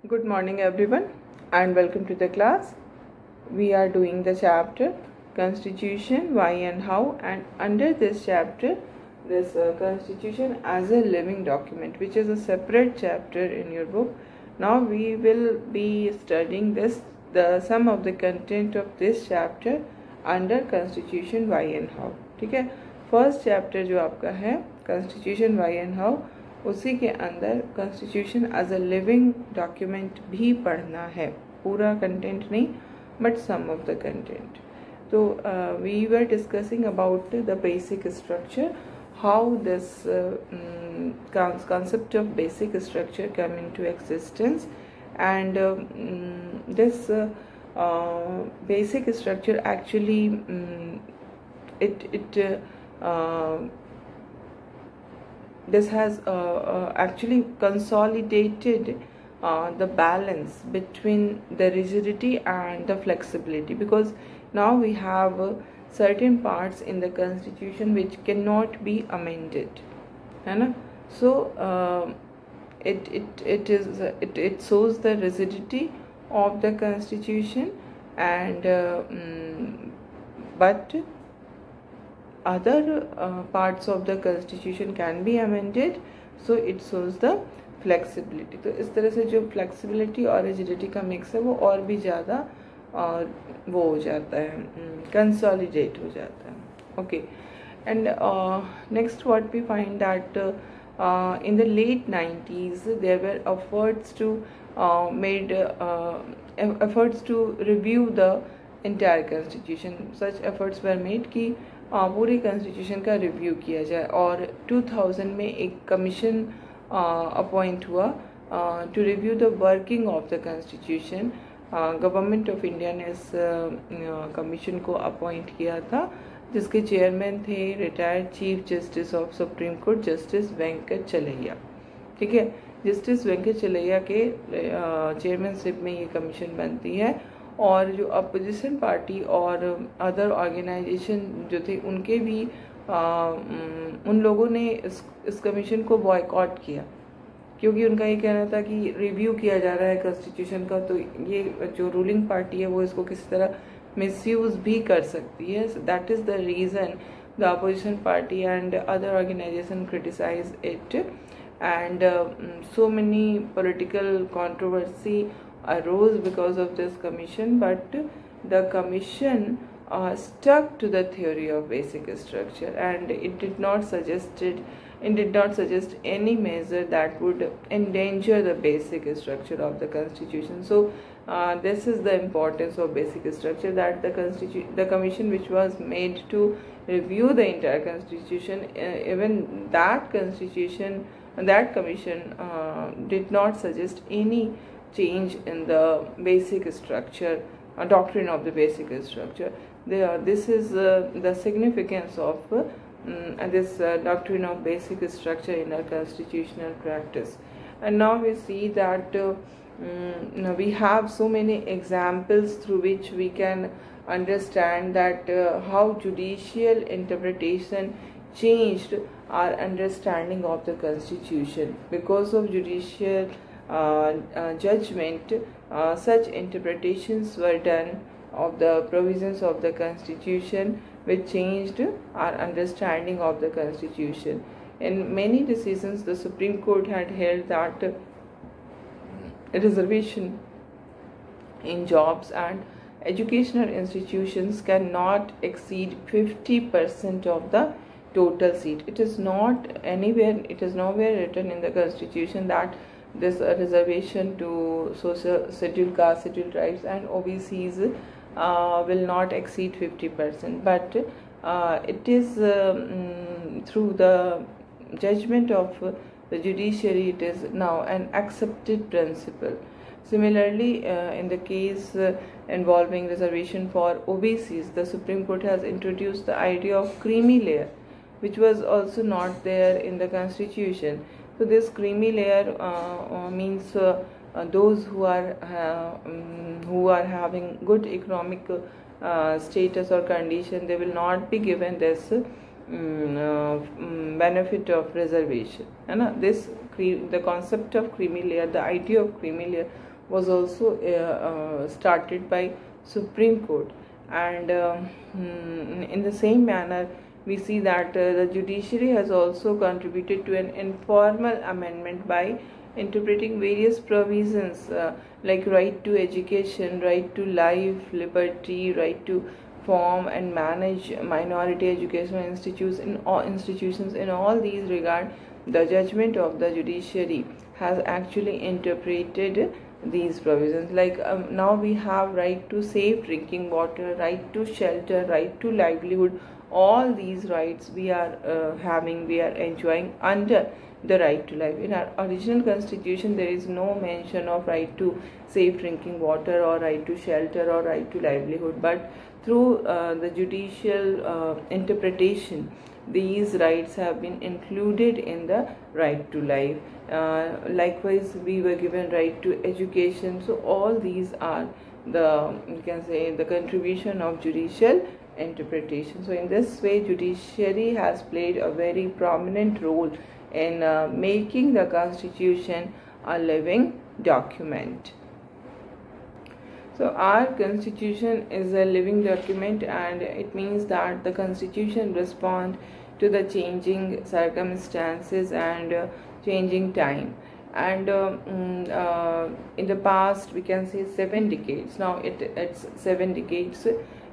Good morning everyone and welcome to the class. We are doing the chapter Constitution, Why and How, and under this chapter this Constitution as a living document, which is a separate chapter in your book. Now we will be studying some of the content of this chapter under Constitution, Why and How. ठीक है, first chapter जो आपका है Constitution, Why and How, उसी के अंदर constitution as a living document भी पढ़ना है, पूरा कंटेंट नहीं but some of the content. तो we were discussing about the basic structure, how this concept of basic structure come into existence, and this basic structure actually this has actually consolidated the balance between the rigidity and the flexibility, because now we have certain parts in the constitution which cannot be amended, है ना. So it shows the rigidity of the constitution, and but other parts of the constitution can be amended, so it shows the flexibility. तो इस तरह से जो flexibility और rigidity का mix है वो और भी ज़्यादा वो हो जाता है, consolidate हो जाता है. Okay, and next what we find that in the late 90s there were efforts to review the entire constitution. Such efforts were made कि पूरी कॉन्स्टिट्यूशन का रिव्यू किया जाए, और 2000 में एक कमीशन अपॉइंट हुआ to review the working of the constitution. Government of India ने इस कमीशन को अपॉइंट किया था, जिसके चेयरमैन थे retired chief justice of supreme court justice Venkatachaliah. ठीक है, जस्टिस वेंकट चलैया के चेयरमैनशिप में ये कमीशन बनती है, और जो अपोजिशन पार्टी और अदर ऑर्गेनाइजेशन जो थे उनके भी उन लोगों ने इस कमीशन को बॉयकॉट किया, क्योंकि उनका ये कहना था कि रिव्यू किया जा रहा है कॉन्स्टिट्यूशन का, तो ये जो रूलिंग पार्टी है वो इसको किसी तरह मिसयूज भी कर सकती है. That is the reason the opposition party and other organisation criticise it, and so many political controversy arose because of this commission, but the commission stuck to the theory of basic structure, and it did not suggest any measure that would endanger the basic structure of the constitution. So this is the importance of basic structure, that the commission which was made to review the entire constitution, even that commission did not suggest any change in the basic structure, doctrine of the basic structure. This is the significance of this doctrine of basic structure in our constitutional practice. And now we see that we have so many examples through which we can understand that how judicial interpretation changed our understanding of the constitution. Because of judicial judgment, such interpretations were done of the provisions of the constitution, which changed our understanding of the constitution. In many decisions, the Supreme Court had held that reservation in jobs and educational institutions cannot exceed 50% of the total seat. It is nowhere written in the constitution that this reservation to scheduled caste, scheduled tribes and OBCs will not exceed 50%, but it is through the judgment of the judiciary, it is now an accepted principle. Similarly, in the case involving reservation for OBCs, the Supreme Court has introduced the idea of creamy layer, which was also not there in the constitution. So this creamy layer means those who are having good economic status or condition, they will not be given this benefit of reservation. And this the concept of creamy layer, the idea of creamy layer was also started by Supreme Court. And in the same manner, we see that the judiciary has also contributed to an informal amendment by interpreting various provisions like right to education, right to life, liberty, right to form and manage minority educational institutions. In all these regard, the judgment of the judiciary has actually interpreted these provisions. Like now we have right to safe drinking water, right to shelter, right to livelihood. All these rights we are we are enjoying under the right to life. In our original constitution, there is no mention of right to safe drinking water or right to shelter or right to livelihood, but through the judicial interpretation, these rights have been included in the right to life. Likewise, we were given right to education. So all these are the, you can say, the contribution of judicial interpretation. So in this way, judiciary has played a very prominent role in making the constitution a living document. So our constitution is a living document, and it means that the constitution responds to the changing circumstances and changing time. And in the past, we can say 7 decades. Now it's 7 decades.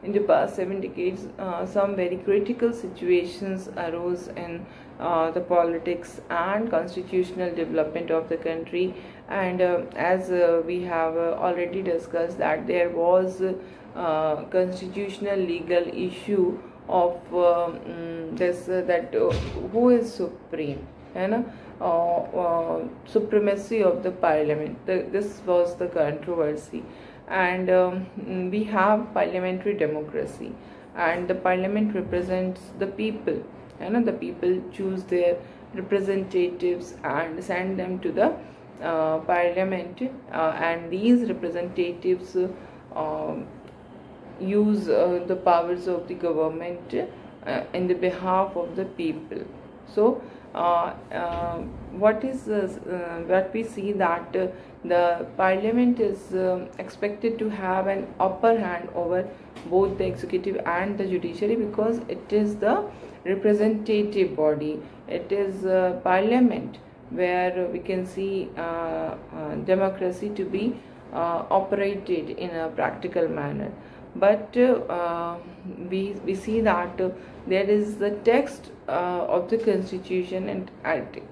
In the past 7 decades, some very critical situations arose in the politics and constitutional development of the country. And as we have already discussed, that there was constitutional legal issue of this that who is supreme, and supremacy of the parliament. This was the controversy. And we have parliamentary democracy, and the parliament represents the people, and the people choose their representatives and send them to the parliament, and these representatives use the powers of the government in the behalf of the people. So what we see that the parliament is expected to have an upper hand over both the executive and the judiciary, because it is the representative body. It is parliament where we can see democracy to be operated in a practical manner. But we see that there is the text of the constitution, and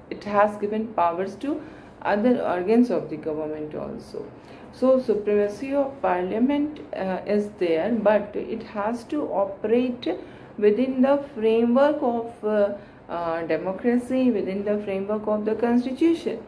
it has given powers to other organs of the government also. So supremacy of parliament is there, but it has to operate within the framework of democracy, within the framework of the constitution.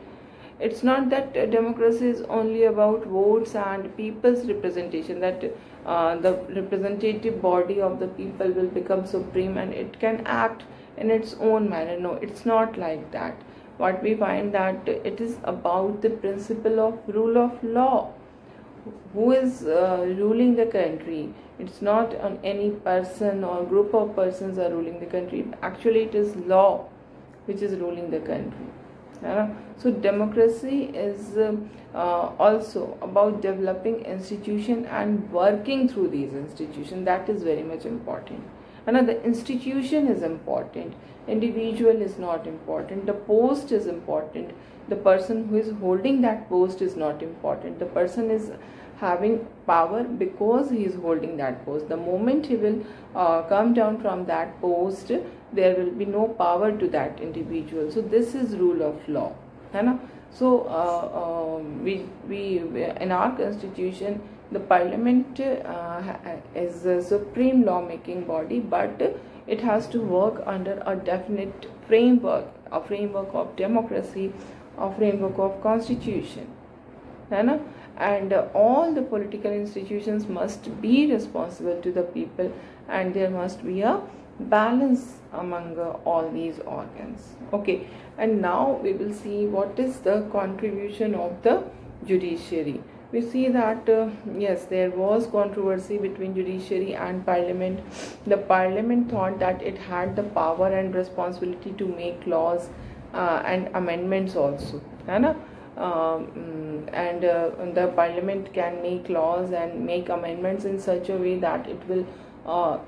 It's not that democracy is only about votes and people's representation, that the representative body of the people will become supreme and it can act in its own manner. No, it's not like that. What we find that it is about the principle of rule of law. Who is ruling the country? It's not on any person or group of persons are ruling the country. Actually, it is law which is ruling the country. So democracy is also about developing institution and working through these institutions. That is very much important. Another, institution is important, individual is not important. The post is important, the person who is holding that post is not important. The person is having power because he is holding that post. The moment he will come down from that post, there will be no power to that individual. So this is rule of law. So we in our constitution, the parliament is a supreme lawmaking body, but it has to work under a definite framework, a framework of democracy, a framework of constitution. And all the political institutions must be responsible to the people, and there must be a balance among all these organs. Okay, and now we will see what is the contribution of the judiciary. We see that yes, there was controversy between judiciary and parliament. The parliament thought that it had the power and responsibility to make laws and amendments also. the parliament can make laws and make amendments in such a way that it will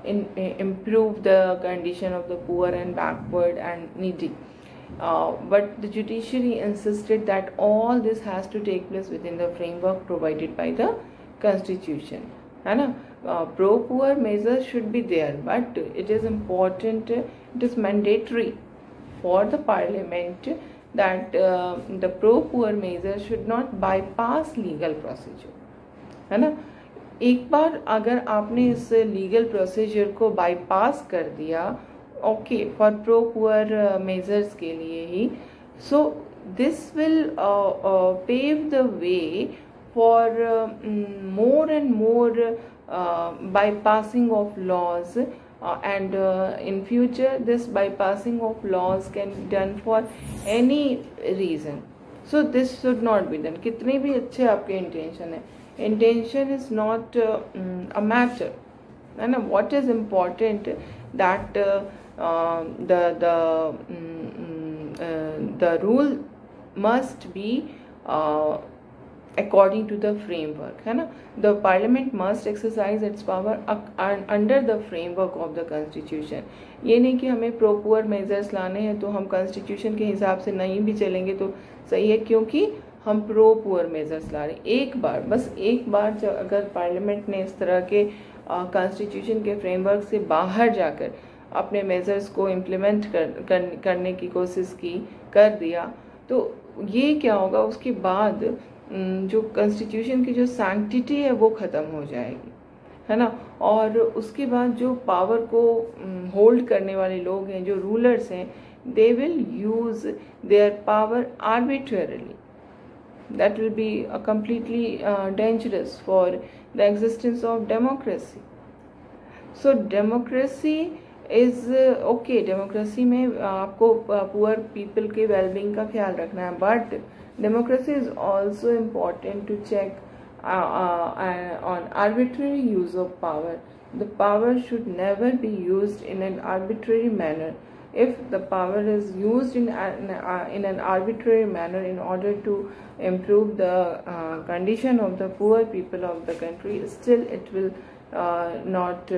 improve the condition of the poor and backward and needy. But the judiciary insisted that all this has to take place within the framework provided by the constitution. Pro poor measures should be there, but it is important, it is mandatory for the parliament that the pro poor measures should not bypass legal procedure, है ना. एक बार अगर आपने इस legal procedure को bypass कर दिया, okay, for pro poor measures के लिए ही, so this will pave the way for more and more bypassing of laws, and in future this bypassing of laws can be done for any reason. So this should not be done. कितने भी अच्छे आपके intention है, intention is not a matter, है ना. What is important that the rule must be according to the framework, है ना. The parliament must exercise its power under the framework of the constitution. ये नहीं कि हमें pro poor measures लाने हैं तो हम constitution के हिसाब से नहीं भी चलेंगे तो सही है, क्योंकि हम pro poor measures ला रहे हैं. एक बार, बस एक बार जब अगर parliament ने इस तरह के constitution के framework से बाहर जाकर अपने measures को implement करने की कोशिश की, कर दिया, तो ये क्या होगा, उसके बाद जो कॉन्स्टिट्यूशन की जो सैंक्टिटी है वो ख़त्म हो जाएगी, है ना. और उसके बाद जो पावर को होल्ड करने वाले लोग हैं, जो रूलर्स हैं, they will use their power arbitrarily. That will be completely dangerous for the existence of democracy. So democracy is okay. Democracy में आपको पुअर पीपल के वेलबींग का ख्याल रखना है, but democracy is also important to check on arbitrary use of power. The power should never be used in an arbitrary manner. If the power is used in an arbitrary manner in order to improve the condition of the poor people of the country, still it will not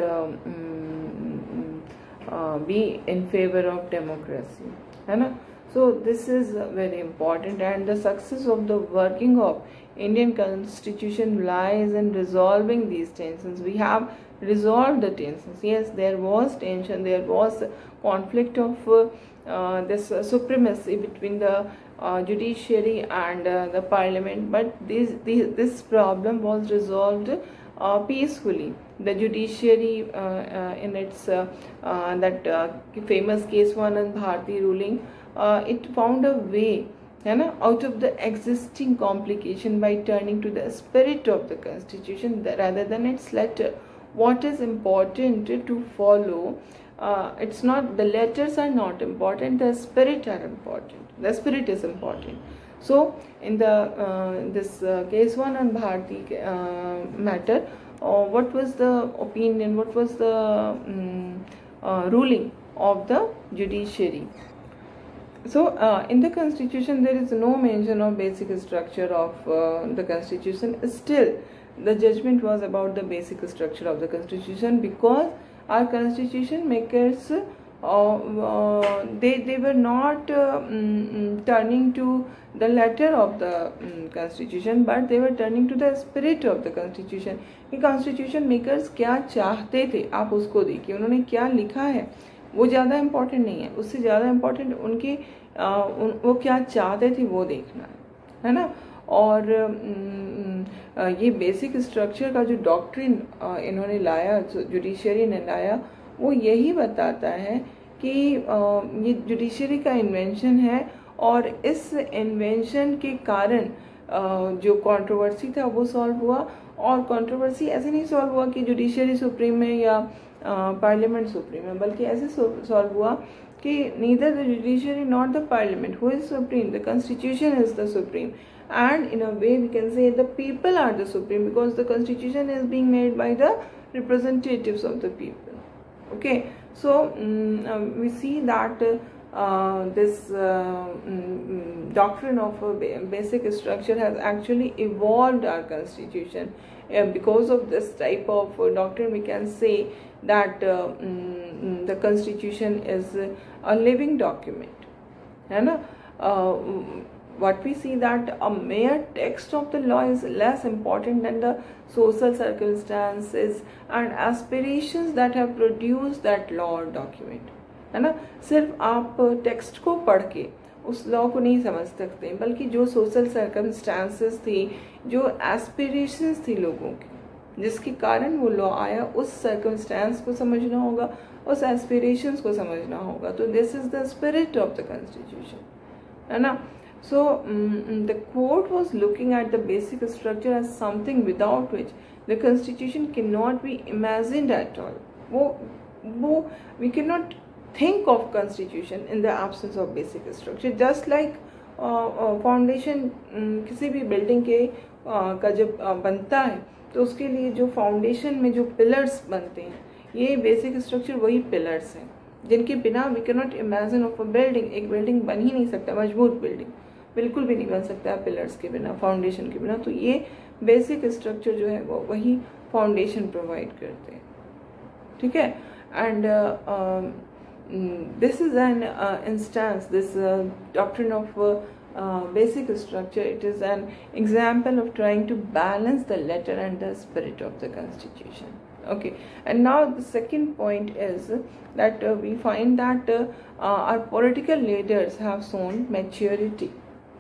be in favor of democracy, है ना. So this is very important, and the success of the working of Indian Constitution lies in resolving these tensions. We have resolved the tensions. Yes, there was tension, there was conflict of this supremacy between the judiciary and the parliament, but this problem was resolved peacefully. The judiciary in its that famous case 1 and Bharti ruling, it found a way, है ना, out of the existing complication by turning to the spirit of the constitution rather than its letter. What is important to follow, it's not, the letters are not important, the spirit are important, the spirit is important. So in the this case 1 on Bharti matter, what was the opinion, what was the ruling of the judiciary? So in the constitution there is no mention of basic structure of the constitution. Still the judgment was about the basic structure of the constitution, because our constitution makers they were not turning to the letter of the constitution, but they were turning to the spirit of the constitution. कि constitution makers क्या चाहते थे, आप उसको देखिए, उन्होंने क्या लिखा है वो ज़्यादा इम्पोर्टेंट नहीं है, उससे ज़्यादा इम्पोर्टेंट उनके वो क्या चाहते थे वो देखना है ना. और ये बेसिक स्ट्रक्चर का जो डॉक्ट्रिन इन्होंने लाया, जुडिशरी ने लाया, वो यही बताता है कि ये जुडिशरी का इन्वेंशन है, और इस इन्वेंशन के कारण जो कंट्रोवर्सी था वो सॉल्व हुआ. और कंट्रोवर्सी ऐसे नहीं सॉल्व हुआ कि जुडिशरी सुप्रीम है या पार्लियामेंट सुप्रीम है, बल्कि ऐसे सॉल्व हुआ कि neither the judiciary not the parliament who is supreme, the constitution is the supreme, and in a way we can say the people are the supreme, because the constitution is being made by the representatives of the people. Okay, so we see that this doctrine of a basic structure has actually evolved our constitution. Because of this type of doctrine, we can say that the constitution is a living document, है ना. What we see that a mere text of the law is less important than the social circumstances and aspirations that have produced that law or document, है ना. सिर्फ आप text को पढ़ के उस लॉ को नहीं समझ सकते, बल्कि जो सोशल सर्कमस्टांसेस थी, जो एस्पिरेशंस थी लोगों की, जिसके कारण वो लॉ आया, उस सर्कमस्टांस को समझना होगा, उस एस्पिरेशंस को समझना होगा. तो this is the spirit of the constitution, है ना. So the court was looking at the basic structure as something without which the constitution cannot be imagined at all. We cannot think of constitution in the absence of basic structure. Just like foundation किसी भी building के का जब बनता है, तो उसके लिए जो foundation में जो pillars बनते हैं, ये basic structure वही pillars हैं जिनके बिना we cannot imagine of a building. एक building बन ही नहीं सकता, मजबूत building बिल्कुल भी नहीं बन सकता है पिलर्स के बिना, फाउंडेशन के बिना. तो ये बेसिक स्ट्रक्चर जो है वो वही फाउंडेशन प्रोवाइड करते हैं, ठीक है. And this is an instance, this doctrine of basic structure, it is an example of trying to balance the letter and the spirit of the constitution. Okay, and now the second point is that we find that our political leaders have shown maturity,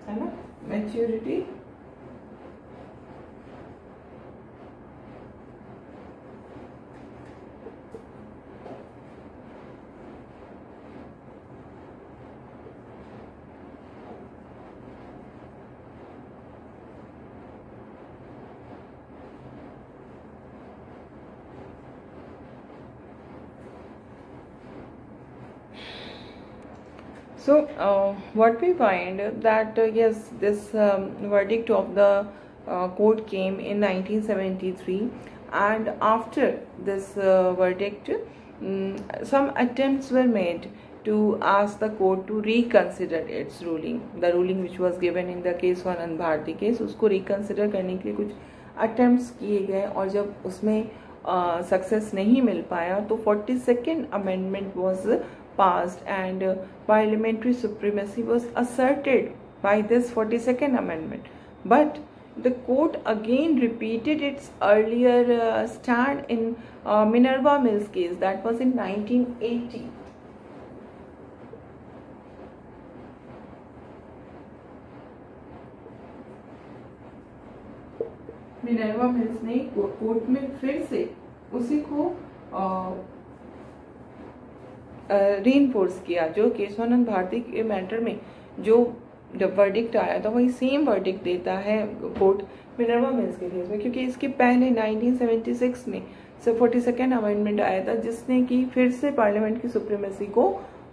है ना, maturity So what we find that yes, this verdict of the court came in 1973, and after this verdict some attempts were made to ask the court to reconsider its ruling. The ruling which was given in the Keswanand Bharti case, उसको reconsider करने के लिए कुछ attempts किए गए, और जब उसमें सक्सेस नहीं मिल पाया तो 42nd amendment was passed, and parliamentary supremacy was asserted by this 42nd amendment. But the court again repeated its earlier stand in Minerva Mills case, that was in 1980. Minerva mills ने court में फिर से उसी को reinforce किया, जो केशवानंद भारती के matter में जो वर्डिक्ट आया था वही सेम वर्डिक्ट देता है कोर्ट मिनर्वा मिल्स के केस में, क्योंकि इसके पहले 1976 में 42nd अमेंडमेंट आया था जिसने कि फिर से पार्लियामेंट की सुप्रीमेसी को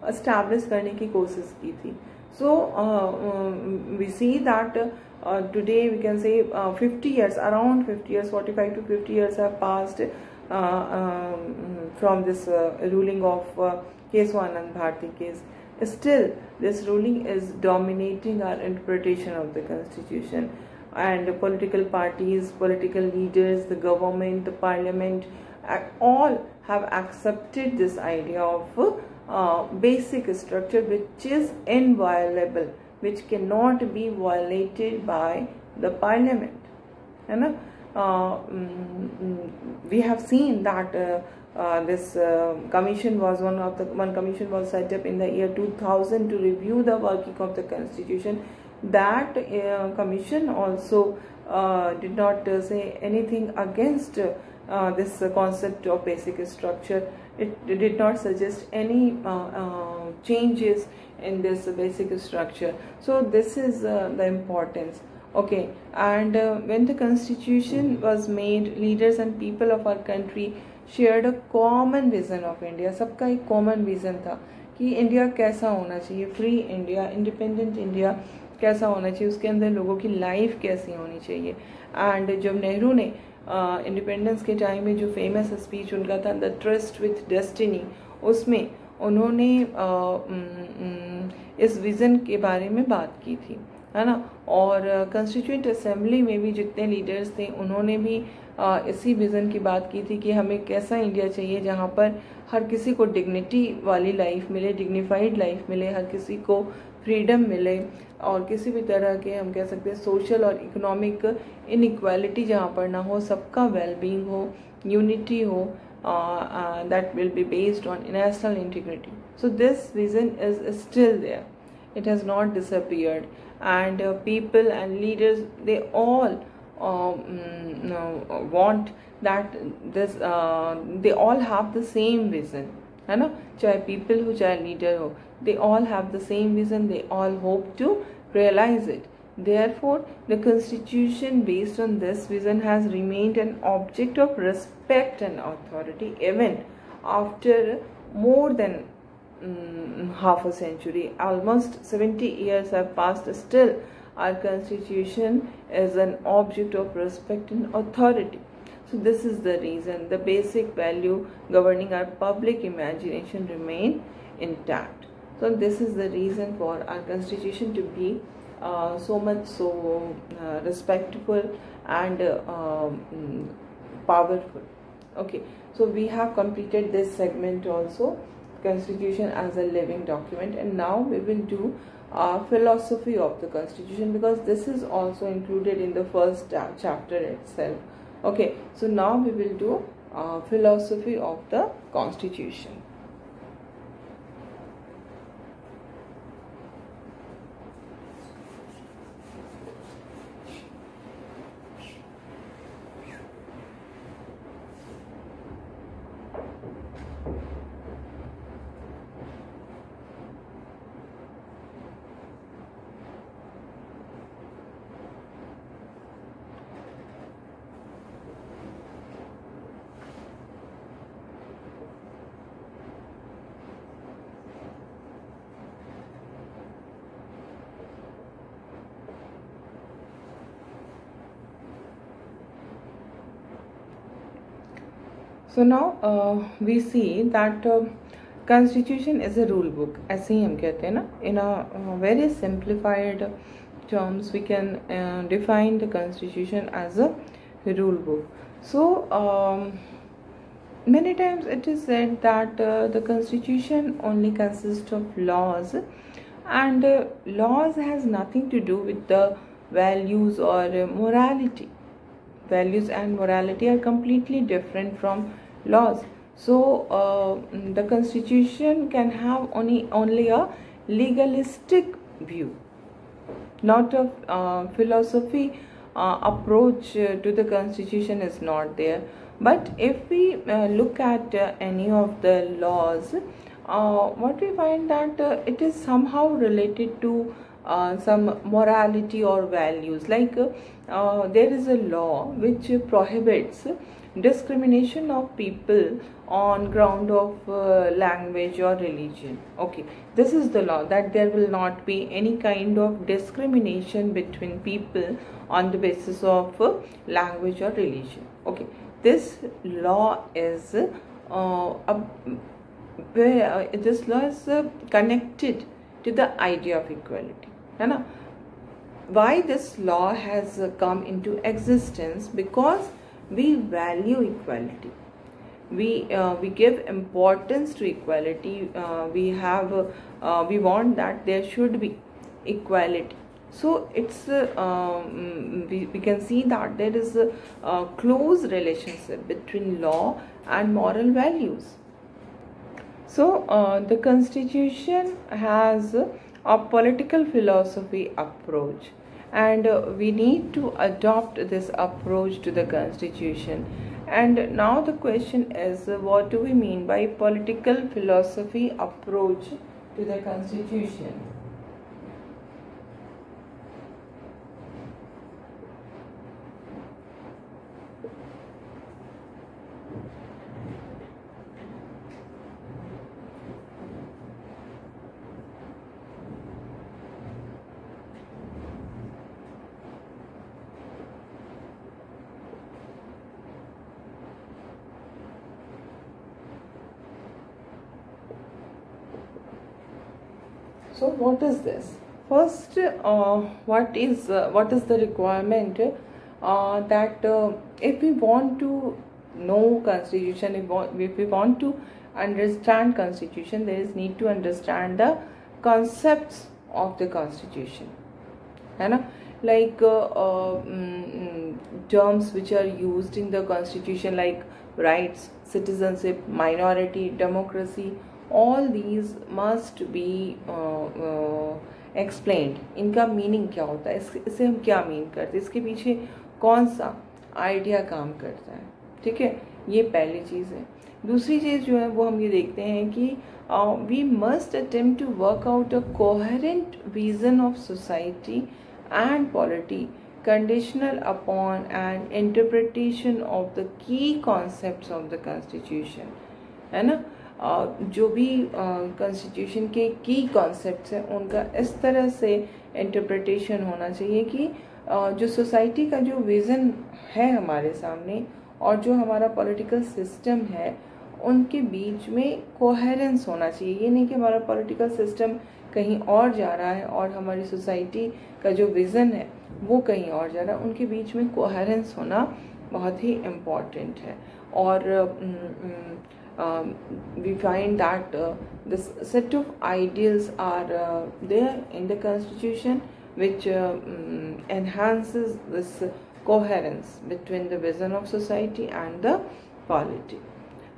एस्टैब्लिश करने की कोशिश की थी. So we see that today we can say 50 years, around 50 years, 45 to 50 years have passed from this ruling of Keswanand Bharti case. Still this ruling is dominating our interpretation of the constitution, and political parties, political leaders, the government, the parliament, all have accepted this idea of basic structure which is inviolable, which cannot be violated by the parliament, है ना. We have seen that this commission was one commission was set up in the year 2000 to review the working of the constitution. That commission also did not say anything against this concept of basic structure. It did not suggest any changes in this basic structure. So this is the importance. Okay, and when the constitution was made, leaders and people of our country shared a common vision of India. सबका एक common vision था कि India कैसा होना चाहिए, free India, independent India कैसा होना चाहिए, उसके अंदर लोगों की लाइफ कैसी होनी चाहिए. एंड जब नेहरू ने इंडिपेंडेंस के टाइम में जो फेमस स्पीच उनका था द ट्रस्ट विथ डेस्टिनी, उसमें उन्होंने इस विज़न के बारे में बात की थी, है ना। और कॉन्स्टिट्यूएंट असेंबली में भी जितने लीडर्स थे उन्होंने भी इसी विज़न की बात की थी कि हमें कैसा इंडिया चाहिए जहाँ पर हर किसी को डिग्निटी वाली लाइफ मिले, डिग्निफाइड लाइफ मिले, हर किसी को फ्रीडम मिले, और किसी भी तरह के हम कह सकते हैं सोशल और इकोनॉमिक इनइक्वालिटी जहाँ पर ना हो, सबका वेलबींग हो, यूनिटी हो, that will be based on national integrity. So this vision is still there. It has not disappeared, and people and leaders, they all want that this they all have the same vision, है ना। चाहे people हो चाहे leader हो, they all have the same vision, they all hope to realize it. Therefore, the constitution based on this vision has remained an object of respect and authority even after more than half a century. Almost 70 years have passed. Still, our constitution is an object of respect and authority. So this is the reason the basic value governing our public imagination remain intact. So this is the reason for our constitution to be so much respectful and powerful. Okay, so we have completed this segment also, constitution as a living document, and now we will do philosophy of the constitution, because this is also included in the first chapter itself. Okay, so now we will do philosophy of the constitution. So now we see that constitution is a rule book. ऐसे ही हम कहते हैं ना, in a very simplified terms we can define the constitution as a rule book. So many times it is said that the constitution only consists of laws, and laws has nothing to do with the values or morality. Values and morality are completely different from laws. So the constitution can have only a legalistic view, not a philosophy approach to the constitution is not there. But if we look at any of the laws, what we find that it is somehow related to some morality or values. Like there is a law which prohibits discrimination of people on ground of language or religion. Okay, this is the law, that there will not be any kind of discrimination between people on the basis of language or religion. Okay, this law is connected to the idea of equality, है ना। Why this law has come into existence? Because we value equality. We give importance to equality. We want that there should be equality. So it's we can see that there is a close relationship between law and moral values. So the constitution has a political philosophy approach, and we need to adopt this approach to the constitution. And now the question is, what do we mean by political philosophy approach to the constitution? So what is this? First, what is the requirement that if we want to know constitution, if we want to understand constitution, there is need to understand the concepts of the constitution, है ना? Like terms which are used in the constitution like rights, citizenship, minority, democracy, all these must be explained. इनका meaning क्या होता है, इससे हम क्या mean करते हैं, इसके पीछे कौन सा आइडिया काम करता है, ठीक है, ये पहली चीज़ है. दूसरी चीज़ जो है वो हम ये देखते हैं कि we must attempt to work out a coherent vision of society and polity conditional upon an interpretation of the key concepts of the constitution, है ना. जो भी constitution के key concepts हैं उनका इस तरह से interpretation होना चाहिए कि जो society का जो vision है हमारे सामने और जो हमारा political system है उनके बीच में coherence होना चाहिए. ये नहीं कि हमारा political system कहीं और जा रहा है और हमारी सोसाइटी का जो विज़न है वो कहीं और जा रहा है. उनके बीच में कोहेरेंस होना बहुत ही इम्पॉर्टेंट है. और we find that this set of ideals are there in the constitution which enhances this coherence between the vision of society and the polity.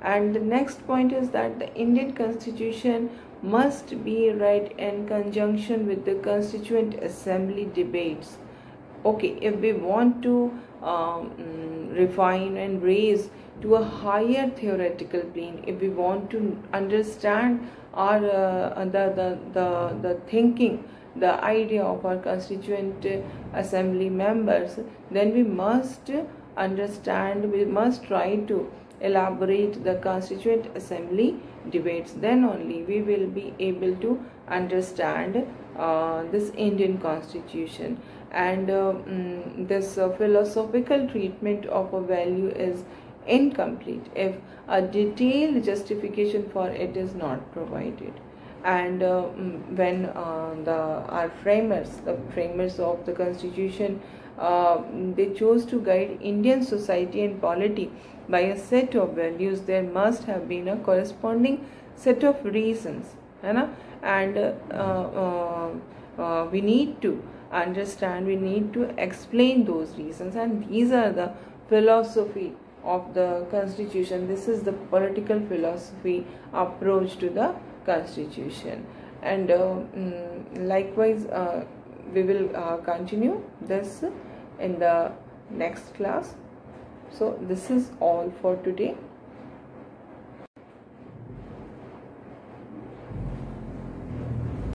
And the next point is that the Indian constitution must be read in conjunction with the Constituent Assembly debates. Okay, if we want to refine and raise to a higher theoretical plane, if we want to understand our the thinking, the idea of our Constituent Assembly members, then we must understand, we must try to elaborate the Constituent Assembly debates. Then only we will be able to understand this Indian Constitution. And this philosophical treatment of a value is incomplete if a detailed justification for it is not provided. And when our framers, the framers of the Constitution, they chose to guide Indian society and polity by a set of values, there must have been a corresponding set of reasons, है ना? And we need to understand, we need to explain those reasons, and these are the philosophy of the Constitution. This is the political philosophy approach to the Constitution. And likewise we will continue this in the next class. So this is all for today.